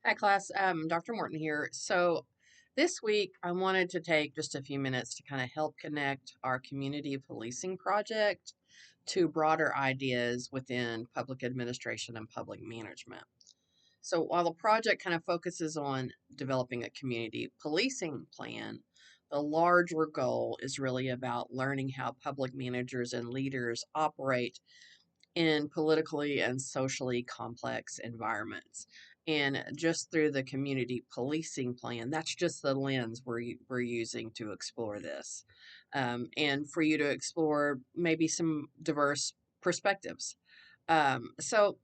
Hi, class. Dr. Morton here. So, this week I wanted to take just a few minutes to kind of help connect our community policing project to broader ideas within public administration and public management. So, while the project kind of focuses on developing a community policing plan, the larger goal is really about learning how public managers and leaders operate in politically and socially complex environments. And just through the community policing plan, that's just the lens we're using to explore this. And for you to explore maybe some diverse perspectives. So,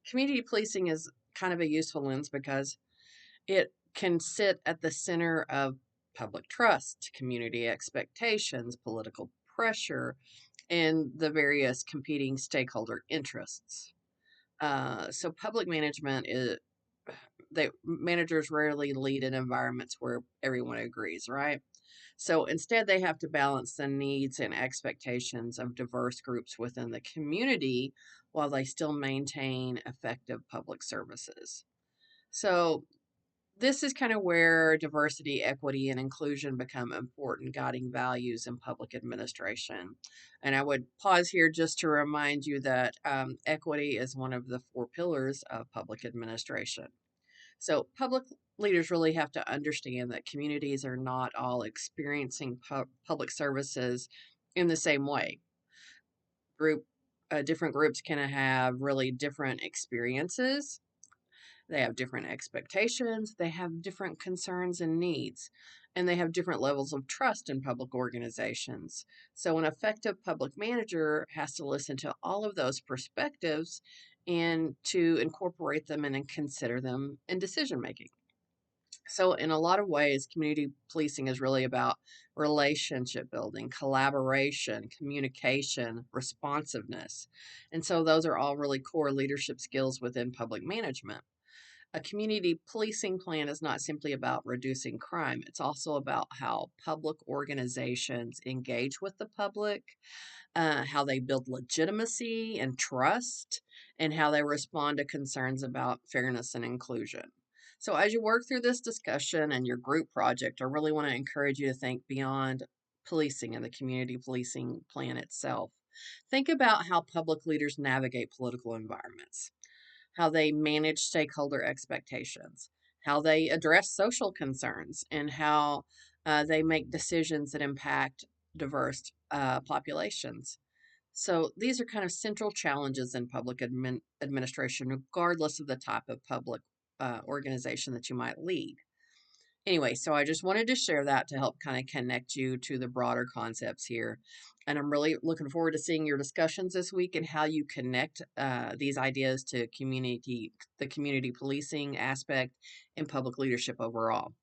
community policing is kind of a useful lens because it can sit at the center of public trust, community expectations, political pressure, and the various competing stakeholder interests. So public management is they managers rarely lead in environments where everyone agrees, right? So instead, they have to balance the needs and expectations of diverse groups within the community while they still maintain effective public services. So this is kind of where diversity, equity, and inclusion become important guiding values in public administration. And I would pause here just to remind you that equity is one of the four pillars of public administration. So, public leaders really have to understand that communities are not all experiencing public services in the same way. Group Different groups can have really different experiences, they have different expectations, they have different concerns and needs, and they have different levels of trust in public organizations. So, an effective public manager has to listen to all of those perspectives and to incorporate them and consider them in decision making. So, in a lot of ways, community policing is really about relationship building, collaboration, communication, responsiveness. And so, those are all really core leadership skills within public management. A community policing plan is not simply about reducing crime, it's also about how public organizations engage with the public, how they build legitimacy and trust, and how they respond to concerns about fairness and inclusion. So, as you work through this discussion and your group project, I really want to encourage you to think beyond policing and the community policing plan itself. Think about how public leaders navigate political environments, how they manage stakeholder expectations, how they address social concerns, and how they make decisions that impact diverse populations. So these are kind of central challenges in public administration, regardless of the type of public organization that you might lead. Anyway, so I just wanted to share that to help kind of connect you to the broader concepts here. And I'm really looking forward to seeing your discussions this week and how you connect these ideas to the community policing aspect and public leadership overall.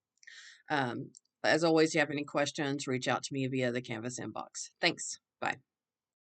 Um, as always, if you have any questions, reach out to me via the Canvas inbox. Thanks. Bye.